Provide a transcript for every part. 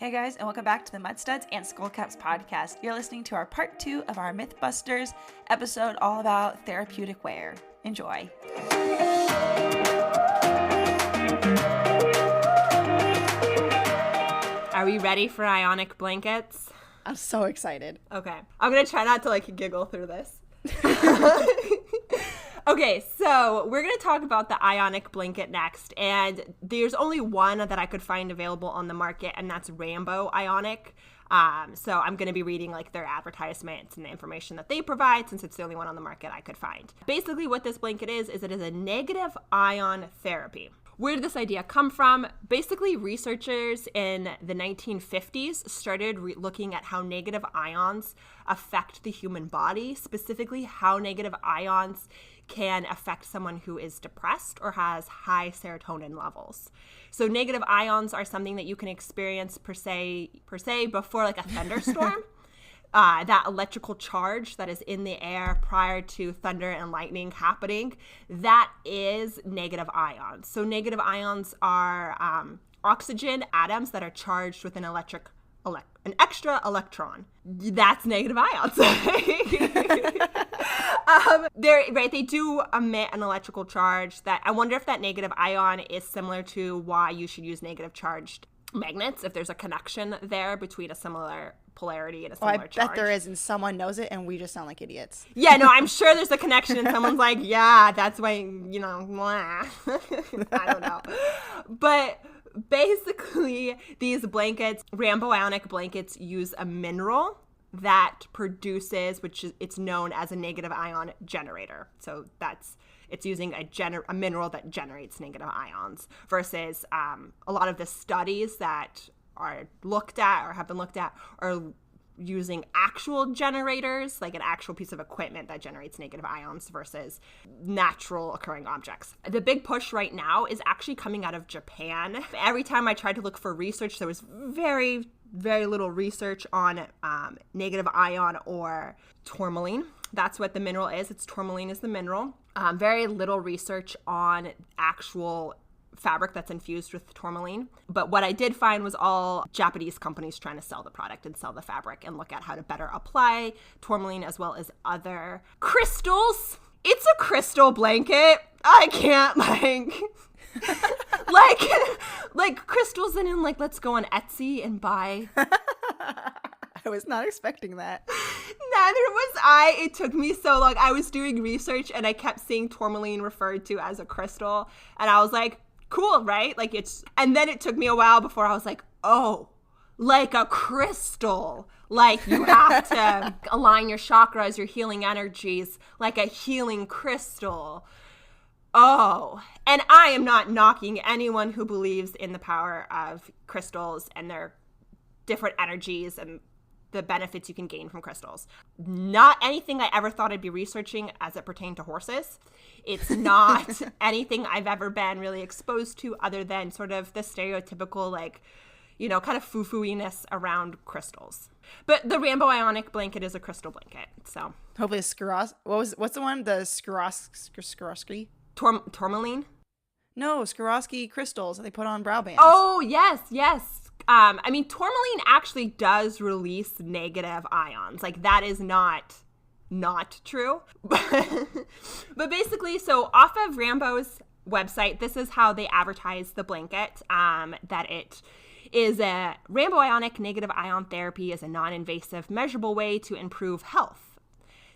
Hey guys, and welcome back to the Mudstuds and Skullcaps podcast. You're listening to our part 2 of our Mythbusters episode all about therapeutic wear. Enjoy. Are we ready for Ionic blankets? I'm so excited. Okay. I'm going to try not to giggle through this. Okay, so we're going to talk about the Ionic blanket next, and there's only one that I could find available on the market, and that's Rambo Ionic. So I'm going to be reading their advertisements and the information that they provide, since it's the only one on the market I could find. Basically what this blanket is it is a negative ion therapy. Where did this idea come from? Basically, researchers in the 1950s started looking at how negative ions affect the human body, specifically how negative ions can affect someone who is depressed or has high serotonin levels. So negative ions are something that you can experience per se before a thunderstorm. That electrical charge that is in the air prior to thunder and lightning happening, that is negative ions. So negative ions are oxygen atoms that are charged with an extra electron. That's negative ions. They do emit an electrical charge that I wonder if that negative ion is similar to why you should use negative charged magnets, if there's a connection there between a similar polarity and a similar charge. I bet there is, and someone knows it, and we just sound like idiots. Yeah, no, I'm sure there's a connection, and someone's like, yeah, that's why, blah. I don't know. But basically, these blankets, Rambo Ionic blankets, use a mineral that produces, it's known as a negative ion generator. So it's using a mineral that generates negative ions versus a lot of the studies that are looked at or have been looked at are using actual generators, like an actual piece of equipment that generates negative ions versus natural occurring objects. The big push right now is actually coming out of Japan. Every time I tried to look for research, there was very, very little research on negative ion or tourmaline. That's what the mineral is. Tourmaline is the mineral. Very little research on actual fabric that's infused with tourmaline. But what I did find was all Japanese companies trying to sell the product and sell the fabric and look at how to better apply tourmaline as well as other crystals. It's a crystal blanket. I can't like crystals in let's go on Etsy and buy. I was not expecting that. Neither was I. It took me so long. I was doing research and I kept seeing tourmaline referred to as a crystal. And I was like, cool, right? And then it took me a while before I was like, oh, like a crystal. You have to align your chakras, your healing energies, like a healing crystal. Oh, and I am not knocking anyone who believes in the power of crystals and their different energies and the benefits you can gain from crystals. Not anything I ever thought I'd be researching as it pertained to horses. It's not anything I've ever been really exposed to other than sort of the stereotypical, kind of foo-foo-iness around crystals. But the Rambo Ionic blanket is a crystal blanket, so. Hopefully what's the one? The Swarovski? Tourmaline? No, Swarovski crystals that they put on brow bands. Oh, yes. Tourmaline actually does release negative ions. That is not true. But basically, so off of Rambo's website, this is how they advertise the blanket, that it is a Rambo Ionic negative ion therapy is a non-invasive, measurable way to improve health.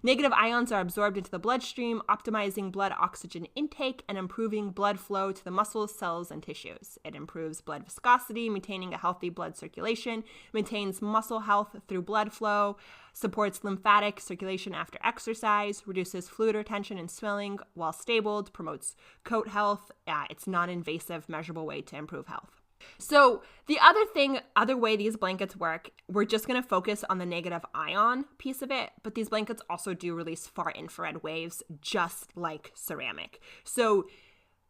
Negative ions are absorbed into the bloodstream, optimizing blood oxygen intake and improving blood flow to the muscles, cells, and tissues. It improves blood viscosity, maintaining a healthy blood circulation, maintains muscle health through blood flow, supports lymphatic circulation after exercise, reduces fluid retention and swelling while stabled, promotes coat health. It's non-invasive, measurable way to improve health. So the other way these blankets work, we're just going to focus on the negative ion piece of it, but these blankets also do release far infrared waves, just like ceramic. So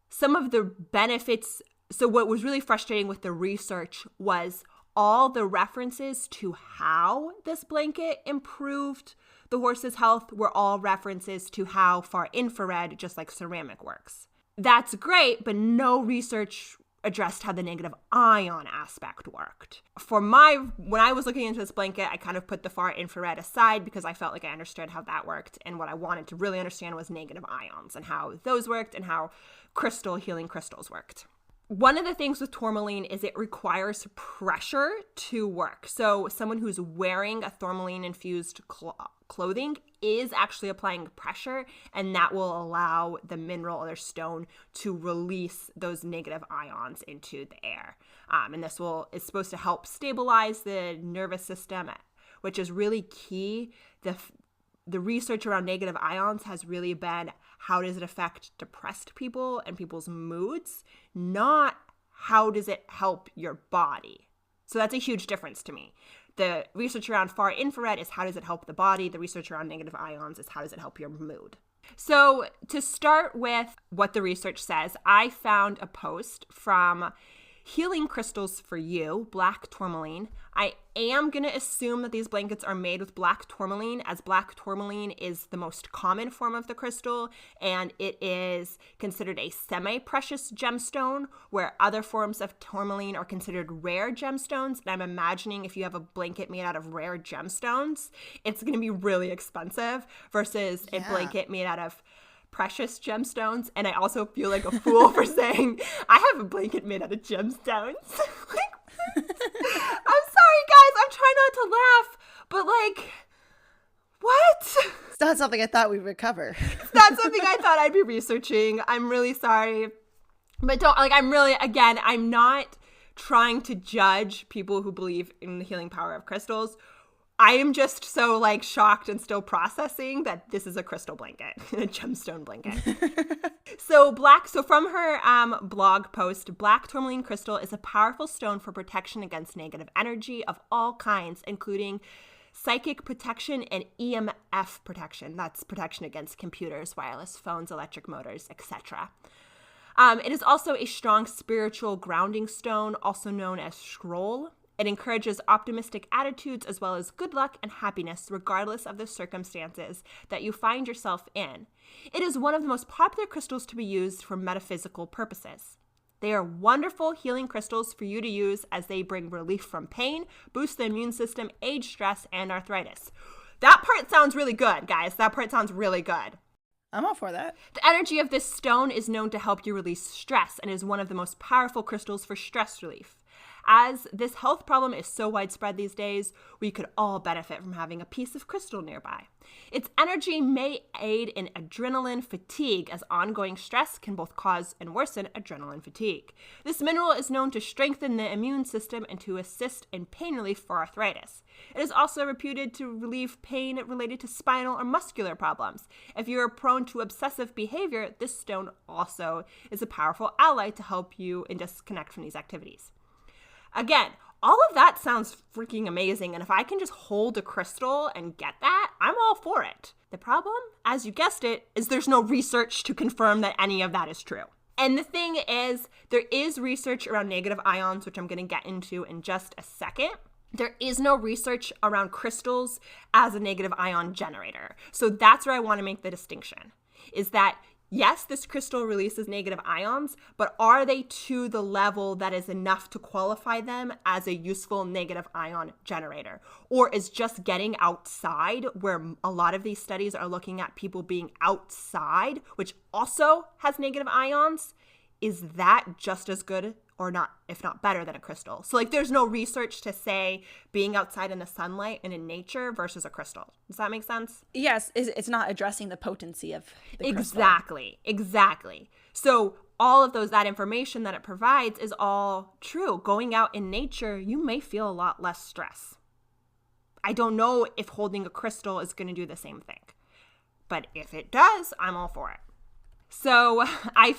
some of the benefits, so what was really frustrating with the research was all the references to how this blanket improved the horse's health were all references to how far infrared, just like ceramic, works. That's great, but no research addressed how the negative ion aspect worked. When I was looking into this blanket, I kind of put the far infrared aside because I felt like I understood how that worked. And what I wanted to really understand was negative ions and how those worked and how healing crystals worked. One of the things with tourmaline is it requires pressure to work. So someone who's wearing a tourmaline-infused clothing is actually applying pressure, and that will allow the mineral or stone to release those negative ions into the air. And this is supposed to help stabilize the nervous system, which is really key. The research around negative ions has really been how does it affect depressed people and people's moods, not how does it help your body. So that's a huge difference to me. The research around far infrared is how does it help the body. The research around negative ions is how does it help your mood. So to start with what the research says, I found a post from Healing Crystals for You, black tourmaline. I am going to assume that these blankets are made with black tourmaline, as black tourmaline is the most common form of the crystal, and it is considered a semi-precious gemstone, where other forms of tourmaline are considered rare gemstones. And I'm imagining if you have a blanket made out of rare gemstones, it's going to be really expensive versus a blanket made out of precious gemstones. And I also feel like a fool for saying I have a blanket made out of gemstones. I'm sorry, guys. I'm trying not to laugh, but like, what? It's not something I thought we would cover. It's not something I thought I'd be researching. I'm really sorry. But I'm not trying to judge people who believe in the healing power of crystals. I am just so like shocked and still processing that this is a crystal blanket, a gemstone blanket. So from her blog post, black tourmaline crystal is a powerful stone for protection against negative energy of all kinds, including psychic protection and EMF protection. That's protection against computers, wireless phones, electric motors, etc. It is also a strong spiritual grounding stone, also known as scroll. It encourages optimistic attitudes as well as good luck and happiness regardless of the circumstances that you find yourself in. It is one of the most popular crystals to be used for metaphysical purposes. They are wonderful healing crystals for you to use as they bring relief from pain, boost the immune system, age, stress, and arthritis. That part sounds really good, guys. That part sounds really good. I'm all for that. The energy of this stone is known to help you release stress and is one of the most powerful crystals for stress relief. As this health problem is so widespread these days, we could all benefit from having a piece of crystal nearby. Its energy may aid in adrenaline fatigue, as ongoing stress can both cause and worsen adrenaline fatigue. This mineral is known to strengthen the immune system and to assist in pain relief for arthritis. It is also reputed to relieve pain related to spinal or muscular problems. If you are prone to obsessive behavior, this stone also is a powerful ally to help you and disconnect from these activities. Again, all of that sounds freaking amazing, and if I can just hold a crystal and get that, I'm all for it. The problem, as you guessed it, is there's no research to confirm that any of that is true. And the thing is, there is research around negative ions, which I'm going to get into in just a second. There is no research around crystals as a negative ion generator. So that's where I want to make the distinction, is that yes, this crystal releases negative ions, but are they to the level that is enough to qualify them as a useful negative ion generator? Or is just getting outside, where a lot of these studies are looking at people being outside, which also has negative ions, is that just as good or not, if not better than a crystal? So like there's no research to say being outside in the sunlight and in nature versus a crystal. Does that make sense? Yes, it's not addressing the potency of the crystal. Exactly. So all of that information that it provides is all true. Going out in nature, you may feel a lot less stress. I don't know if holding a crystal is going to do the same thing, but if it does, I'm all for it. So I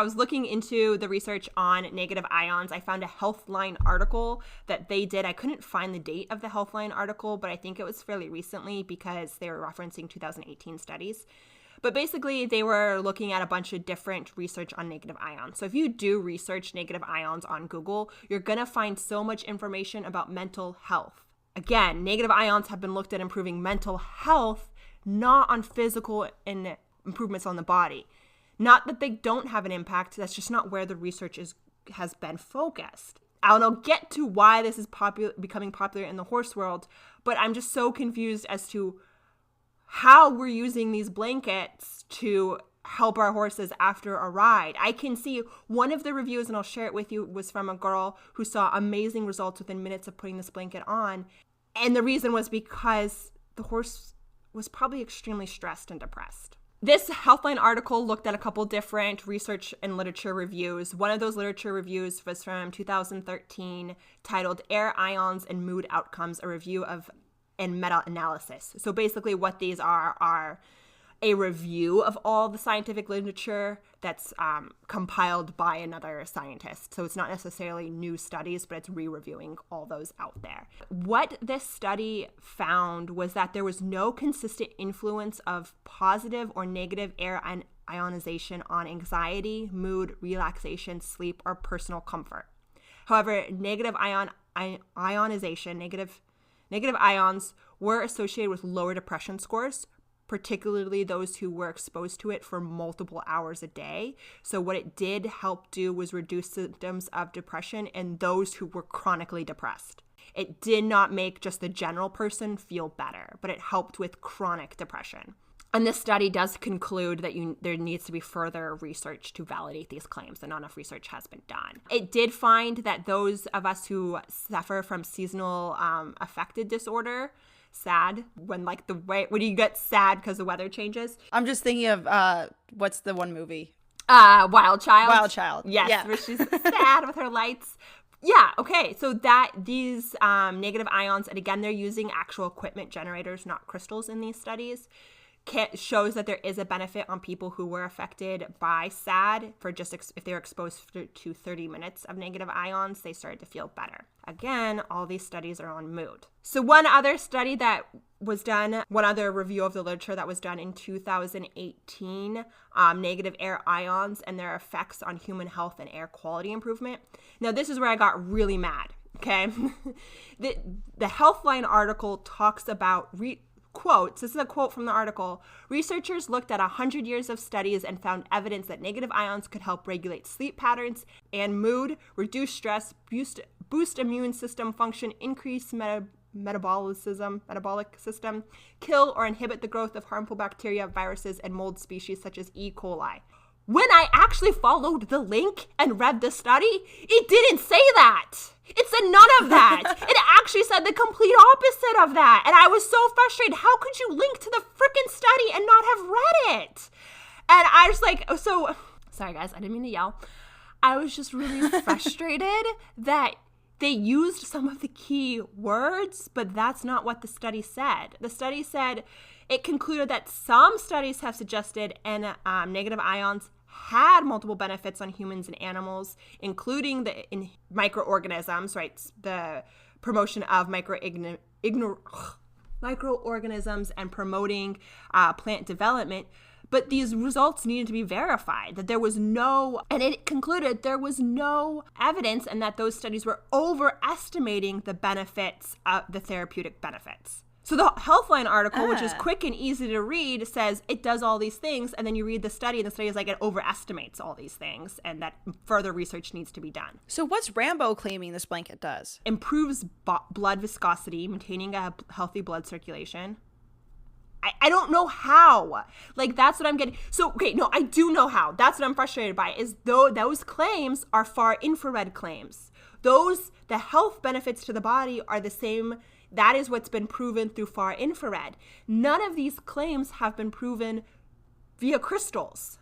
was looking into the research on negative ions. I found a Healthline article that they did. I couldn't find the date of the Healthline article, but I think it was fairly recently because they were referencing 2018 studies. But basically, they were looking at a bunch of different research on negative ions. So if you do research negative ions on Google, you're going to find so much information about mental health. Again, negative ions have been looked at improving mental health, not on physical and improvements on the body. Not that they don't have an impact, that's just not where the research is has been focused. I'll get to why this is becoming popular in the horse world, but I'm just so confused as to how we're using these blankets to help our horses after a ride. I can see one of the reviews, and I'll share it with you, was from a girl who saw amazing results within minutes of putting this blanket on. And the reason was because the horse was probably extremely stressed and depressed. This Healthline article looked at a couple different research and literature reviews. One of those literature reviews was from 2013, titled Air Ions and Mood Outcomes, a review of and meta-analysis. So basically what these are a review of all the scientific literature that's compiled by another scientist. So it's not necessarily new studies, but it's re-reviewing all those out there. What this study found was that there was no consistent influence of positive or negative air ionization on anxiety, mood, relaxation, sleep, or personal comfort. However, negative ionization, negative ions were associated with lower depression scores, particularly those who were exposed to it for multiple hours a day. So what it did help do was reduce symptoms of depression in those who were chronically depressed. It did not make just the general person feel better, but it helped with chronic depression. And this study does conclude that there needs to be further research to validate these claims, and not enough research has been done. It did find that those of us who suffer from seasonal affective disorder, SAD, when you get sad because the weather changes. I'm just thinking of what's the one movie? Wild Child. Wild Child. Yes, yeah. where she's sad with her lights. Yeah, okay. So that these negative ions, and again, they're using actual equipment generators, not crystals in these studies, shows that there is a benefit on people who were affected by SAD for just if they were exposed to 30 minutes of negative ions, they started to feel better. Again, all these studies are on mood. So one other study that was done, one other review of the literature that was done in 2018, negative air ions and their effects on human health and air quality improvement. Now, this is where I got really mad, okay? the Healthline article talks about quotes. This is a quote from the article. Researchers looked at 100 years of studies and found evidence that negative ions could help regulate sleep patterns and mood, reduce stress, boost immune system function, increase metabolic system, kill or inhibit the growth of harmful bacteria, viruses, and mold species such as E. coli. When I actually followed the link and read the study, it didn't say that. It said none of that. It actually said the complete opposite of that. And I was so frustrated. How could you link to the freaking study and not have read it? And I was like, sorry guys, I didn't mean to yell. I was just really frustrated that they used some of the key words, but that's not what the study said. The study said it concluded that some studies have suggested negative ions had multiple benefits on humans and animals, including in microorganisms, right? The promotion of microorganisms and promoting plant development. But these results needed to be verified, that there was and it concluded there was no evidence, and that those studies were overestimating the benefits of the therapeutic benefits. So the Healthline article, which is quick and easy to read, says it does all these things, and then you read the study, and the study is like it overestimates all these things, and that further research needs to be done. So what's Rambo claiming this blanket does? Improves blood viscosity, maintaining a healthy blood circulation. I don't know how. Like, that's what I'm getting. So, okay, no, I do know how. That's what I'm frustrated by, is those claims are far infrared claims. The health benefits to the body are the same. That is what's been proven through far infrared. None of these claims have been proven via crystals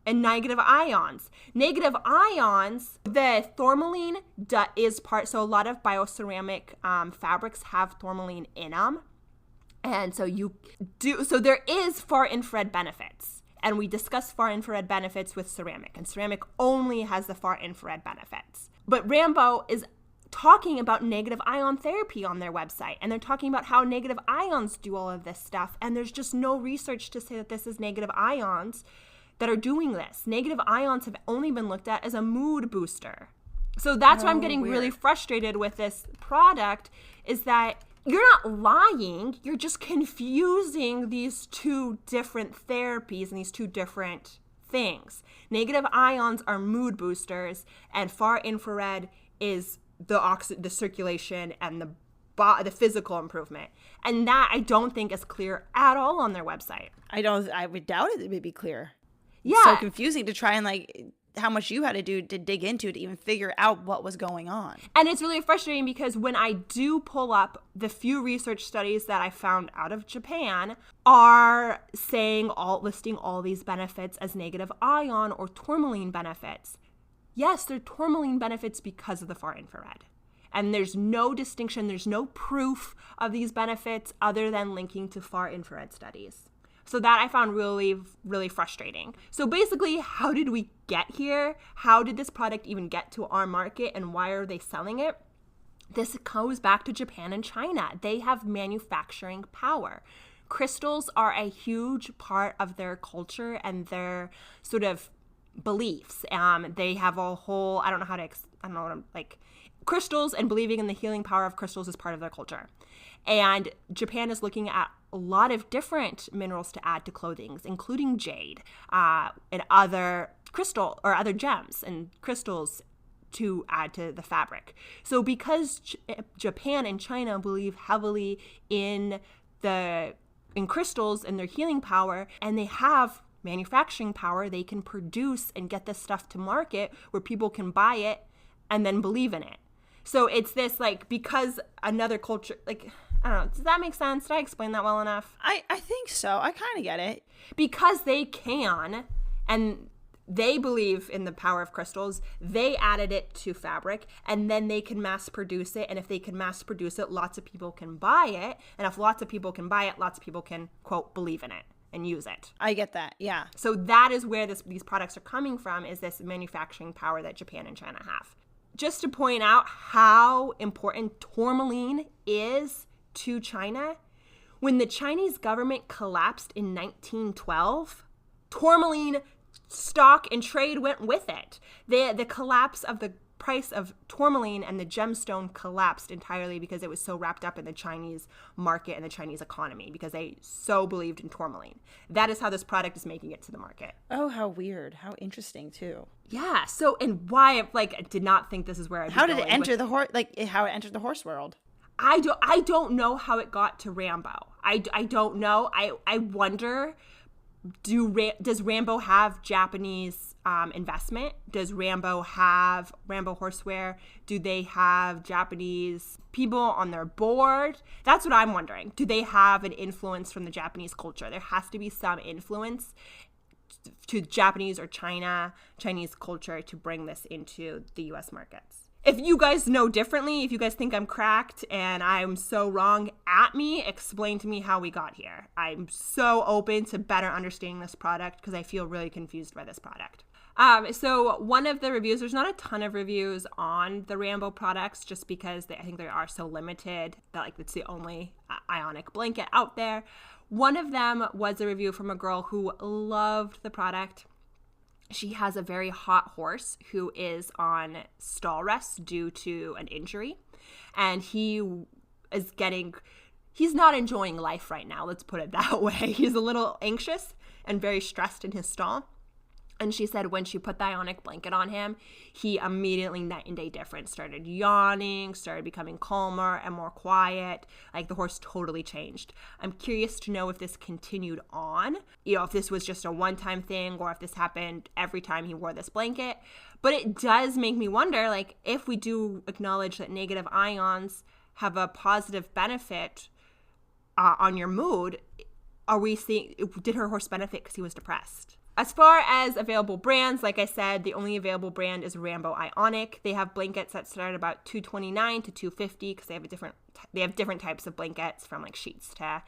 and negative ions. Negative ions, the tourmaline is part, so a lot of bioceramic fabrics have tourmaline in them. And so there is far infrared benefits. And we discussed far infrared benefits with ceramic, and ceramic only has the far infrared benefits. But Rambo is talking about negative ion therapy on their website, and they're talking about how negative ions do all of this stuff, and there's just no research to say that this is negative ions that are doing this. Negative ions have only been looked at as a mood booster. So that's why I'm getting really frustrated with this product, is that you're not lying, you're just confusing these two different therapies and these two different things. Negative ions are mood boosters, and far infrared is the circulation and the physical improvement. And that I don't think is clear at all on their website. I would doubt it would be clear. Yeah. It's so confusing to try and like how much you had to do to dig into to even figure out what was going on. And it's really frustrating because when I do pull up the few research studies that I found out of Japan are listing all these benefits as negative ion or tourmaline benefits. Yes, they're tourmaline benefits because of the far infrared. And there's no distinction, there's no proof of these benefits other than linking to far infrared studies. So that I found really, really frustrating. So basically, how did we get here? How did this product even get to our market, and why are they selling it? This goes back to Japan and China. They have manufacturing power. Crystals are a huge part of their culture and their sort of beliefs. They have a whole, crystals and believing in the healing power of crystals is part of their culture. And Japan is looking at a lot of different minerals to add to clothing, including jade and other crystal or other gems and crystals to add to the fabric. So because Japan and China believe heavily in crystals and their healing power, and they have manufacturing power, they can produce and get this stuff to market where people can buy it and then believe in it. So it's this, like, because another culture, like, I don't know, does that make sense? Did I explain that well enough? I think so. I kind of get it. Because they can, and they believe in the power of crystals, they added it to fabric, and then they can mass produce it. And if they can mass produce it, lots of people can buy it. And if lots of people can buy it, lots of people can, quote, believe in it and use it. I get that, yeah. So that is where these products are coming from, is this manufacturing power that Japan and China have. Just to point out how important tourmaline is to China, when the Chinese government collapsed in 1912, tourmaline stock and trade went with it. The collapse of the price of tourmaline and the gemstone collapsed entirely because it was so wrapped up in the Chinese market and the Chinese economy, because they so believed in tourmaline. That is how this product is making it to the market. Oh, how weird. How interesting, too. Yeah. So, and why, like, I did not think this is where I'd How did it enter the horse, how it entered the horse world? I don't know how it got to Rambo. I don't know. I wonder, does Rambo have Japanese investment? Does Rambo have Rambo Horsewear? Do they have Japanese people on their board? That's what I'm wondering. Do they have an influence from the Japanese culture? There has to be some influence to Japanese or Chinese culture to bring this into the U.S. markets. If you guys know differently, if you guys think I'm cracked and I'm so wrong, at me, explain to me how we got here. I'm so open to better understanding this product because I feel really confused by this product. So one of the reviews, there's not a ton of reviews on the Rambo products just because I think they are so limited that, like, it's the only Ionic blanket out there. One of them was a review from a girl who loved the product. She has a very hot horse who is on stall rest due to an injury, and he's not enjoying life right now, let's put it that way. He's a little anxious and very stressed in his stall. And she said when she put the Ionic blanket on him, he immediately, night and day difference, started yawning, started becoming calmer and more quiet. Like, the horse totally changed. I'm curious to know if this continued on, if this was just a one-time thing or if this happened every time he wore this blanket. But it does make me wonder, like, if we do acknowledge that negative ions have a positive benefit on your mood, did her horse benefit because he was depressed? As far as available brands, like I said, the only available brand is Rambo Ionic. They have blankets that start about $229 to $250 because they have different types of blankets, from like sheets to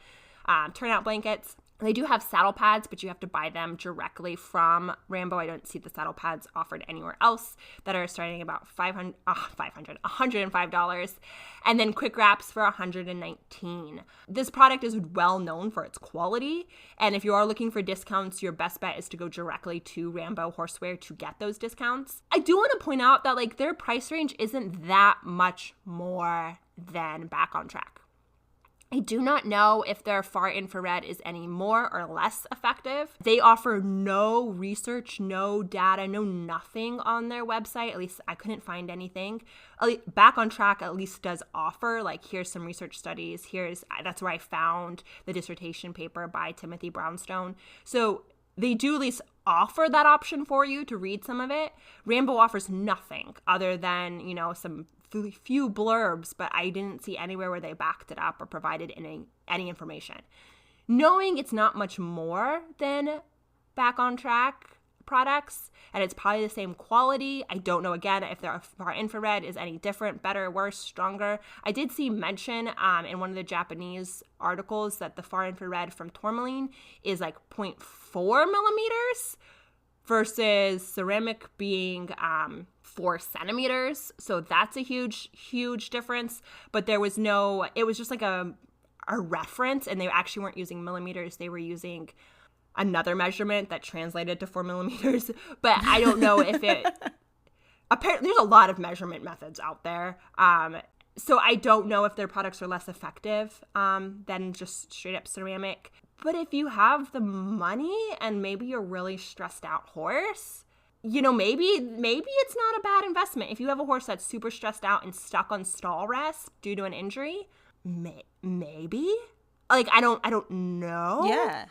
turnout blankets. They do have saddle pads, but you have to buy them directly from Rambo. I don't see the saddle pads offered anywhere else, that are starting about $105. And then quick wraps for $119. This product is well known for its quality. And if you are looking for discounts, your best bet is to go directly to Rambo Horsewear to get those discounts. I do want to point out that, like, their price range isn't that much more than Back on Track. I do not know if their far infrared is any more or less effective. They offer no research, no data, no nothing on their website. At least I couldn't find anything. Back on Track at least does offer, like, here's some research studies. That's where I found the dissertation paper by Timothy Brownstone. So they do at least offer that option for you to read some of it. Rambo offers nothing other than, you know, some few blurbs, but I didn't see anywhere where they backed it up or provided any information. Knowing it's not much more than Back on Track products, and it's probably the same quality. I don't know, again, if their far infrared is any different, better, worse, stronger. I did see mention in one of the Japanese articles that the far infrared from tourmaline is like 0.4 millimeters versus ceramic being 4 centimeters. So that's a huge difference. But it was just like a reference, and they actually weren't using millimeters. They were using another measurement that translated to 4 millimeters. But I don't know if it, apparently there's a lot of measurement methods out there. So I don't know if their products are less effective than just straight up ceramic. But if you have the money and maybe you're a really stressed out horse, you know, maybe it's not a bad investment. If you have a horse that's super stressed out and stuck on stall rest due to an injury, maybe. Like, I don't know. Yeah.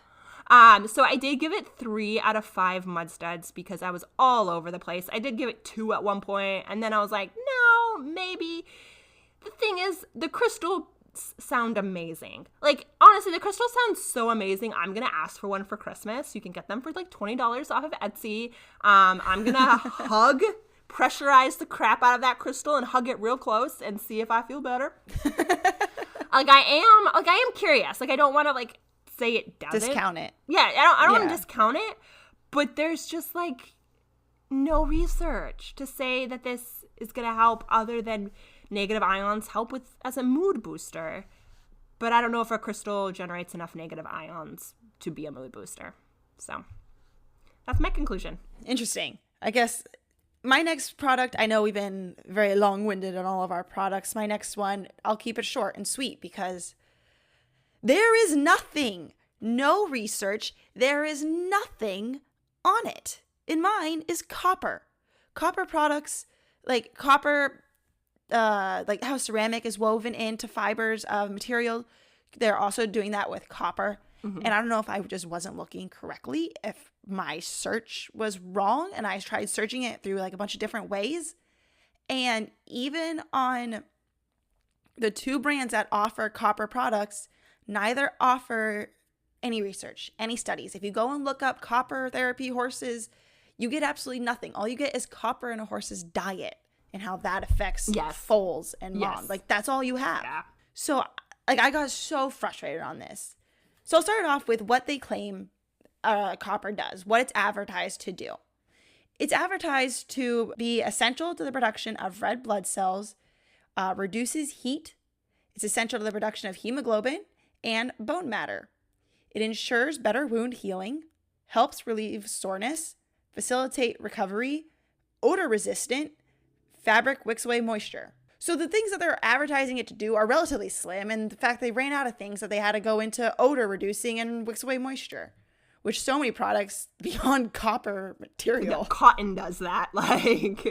So I did give it 3 out of 5 mud studs because I was all over the place. I did give it 2 at one point, and then I was like, no, maybe. The thing is, the crystals sound amazing. Like, honestly, the crystals sound so amazing. I'm gonna ask for one for Christmas. You can get them for like $20 off of Etsy. I'm gonna pressurize the crap out of that crystal and hug it real close and see if I feel better. I am curious. Like, I don't want to like say it doesn't. Discount it. Yeah, I don't want to discount it, but there's just like no research to say that this is going to help other than negative ions help with as a mood booster. But I don't know if a crystal generates enough negative ions to be a mood booster. So that's my conclusion. Interesting. I guess my next product, I know we've been very long-winded on all of our products. My next one, I'll keep it short and sweet because there is nothing, no research, there is nothing on it. In mine is copper. Copper products, like copper, like how ceramic is woven into fibers of material, they're also doing that with copper. Mm-hmm. And I don't know if I just wasn't looking correctly, if my search was wrong, and I tried searching it through like a bunch of different ways. And even on the 2 brands that offer copper products, neither offer any research, any studies. If you go and look up copper therapy horses, you get absolutely nothing. All you get is copper in a horse's diet and how that affects foals and moms. Like, that's all you have. Yeah. So, like, I got so frustrated on this. So I'll start off with what they claim copper does, what it's advertised to do. It's advertised to be essential to the production of red blood cells, reduces heat. It's essential to the production of hemoglobin and bone matter. It ensures better wound healing, helps relieve soreness, facilitate recovery, odor resistant, fabric wicks away moisture. So the things that they're advertising it to do are relatively slim, and the fact they ran out of things that they had to go into odor reducing and wicks away moisture, which so many products beyond copper material. Yeah, cotton does that. Like,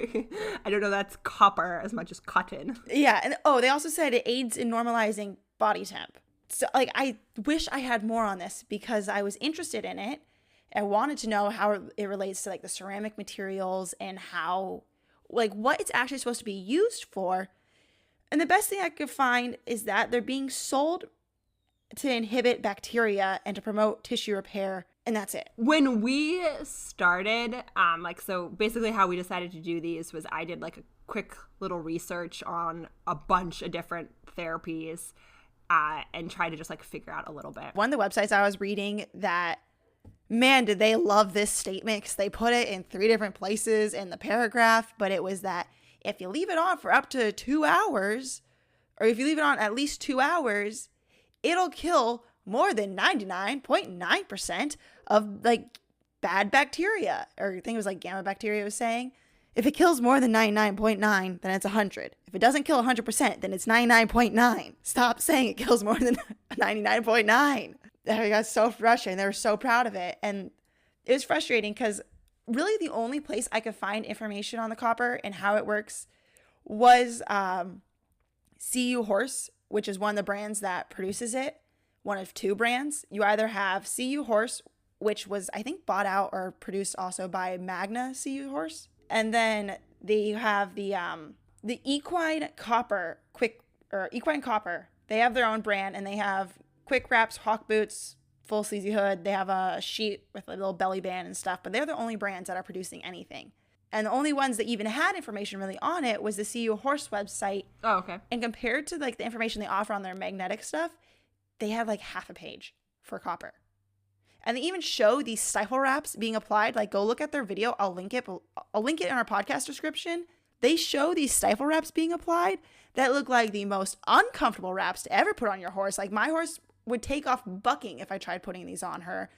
I don't know, that's copper as much as cotton. Yeah, and they also said it aids in normalizing body temp. So, like, I wish I had more on this because I was interested in it. I wanted to know how it relates to, like, the ceramic materials and how, like, what it's actually supposed to be used for. And the best thing I could find is that they're being sold to inhibit bacteria and to promote tissue repair, and that's it. When we started, so basically how we decided to do these was I did, like, a quick little research on a bunch of different therapies and try to just, like, figure out a little bit. One of the websites I was reading that, man, did they love this statement because they put it in 3 different places in the paragraph, but it was that if you leave it on for up to 2 hours, or if you leave it on at least 2 hours, it'll kill more than 99.9% of, like, bad bacteria, or I think it was like gamma bacteria was saying. If it kills more than 99.9, then it's 100. If it doesn't kill 100%, then it's 99.9. Stop saying it kills more than 99.9. They got so frustrating. They were so proud of it. And it was frustrating because really the only place I could find information on the copper and how it works was CU Horse, which is one of the brands that produces it. One of two brands. You either have CU Horse, which was, I think, bought out or produced also by Magna CU Horse. And then they have the Equine Copper, Equine Copper. They have their own brand, and they have quick wraps, hawk boots, full sleazy hood. They have a sheet with a little belly band and stuff, but they're the only brands that are producing anything. And the only ones that even had information really on it was the CU Horse website. Oh, okay. And compared to like the information they offer on their magnetic stuff, they have like half a page for copper. And they even show these stifle wraps being applied. Like, go look at their video. I'll link it in our podcast description. They show these stifle wraps being applied that look like the most uncomfortable wraps to ever put on your horse. Like, my horse would take off bucking if I tried putting these on her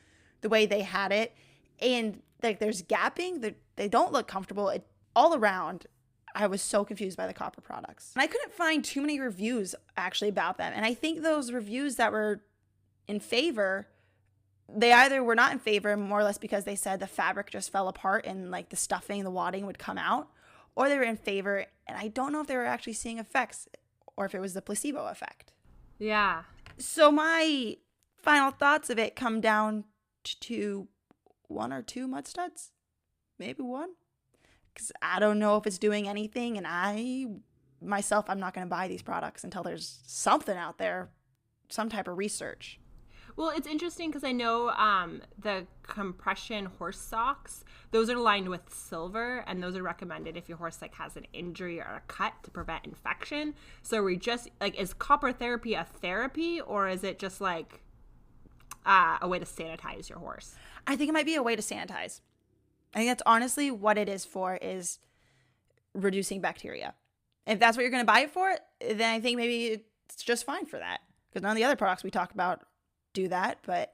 the way they had it. And like, there's gapping. They don't look comfortable. All around, I was so confused by the copper products. And I couldn't find too many reviews actually about them. And I think those reviews that were in favor, they either were not in favor more or less because they said the fabric just fell apart and like the stuffing, the wadding would come out, or they were in favor. And I don't know if they were actually seeing effects or if it was the placebo effect. Yeah. So my final thoughts of it come down to 1 or 2 mud studs, maybe 1, because I don't know if it's doing anything. And I'm not going to buy these products until there's something out there, some type of research. Well, it's interesting because I know the compression horse socks, those are lined with silver, and those are recommended if your horse like has an injury or a cut to prevent infection. So we just like, is copper therapy a therapy, or is it just like a way to sanitize your horse? I think it might be a way to sanitize. I think that's honestly what it is for, is reducing bacteria. If that's what you're going to buy it for, then I think maybe it's just fine for that, because none of the other products we talked about do that. But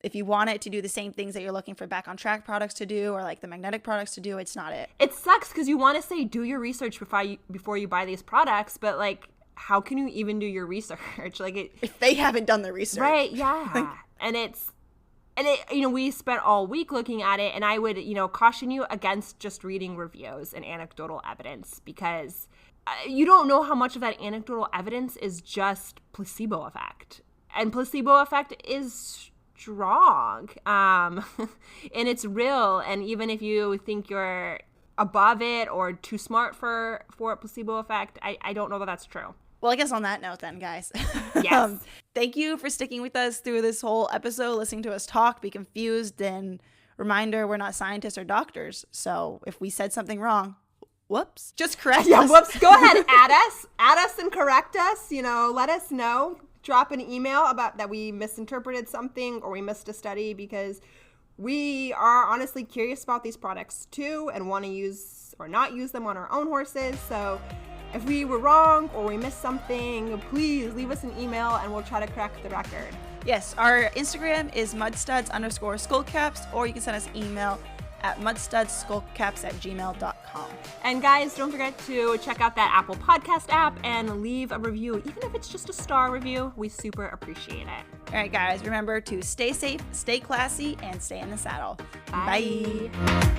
if you want it to do the same things that you're looking for Back on Track products to do, or like the magnetic products to do, it's not it. It sucks because you want to say do your research before you buy these products, but like, how can you even do your research? Like, if they haven't done the research, right? Yeah. and it, you know, we spent all week looking at it, and I would, you know, caution you against just reading reviews and anecdotal evidence, because you don't know how much of that anecdotal evidence is just placebo effect. And placebo effect is strong, and it's real. And even if you think you're above it or too smart for a placebo effect, I don't know that that's true. Well, I guess on that note then, guys. Yes. Thank you for sticking with us through this whole episode, listening to us talk, be confused, and reminder, we're not scientists or doctors. So if we said something wrong, whoops, just correct us. Yeah, whoops. Go ahead, add us and correct us. You know, let us know. Drop an email about that we misinterpreted something or we missed a study, because we are honestly curious about these products too and want to use or not use them on our own horses. So if we were wrong or we missed something, please leave us an email and we'll try to correct the record. Yes, our Instagram is mudstudds_skullcaps, or you can send us an email at mudstudsskullcaps@gmail.com. And guys, don't forget to check out that Apple Podcast app and leave a review, even if it's just a star review. We super appreciate it. All right, guys, remember to stay safe, stay classy, and stay in the saddle. Bye. Bye.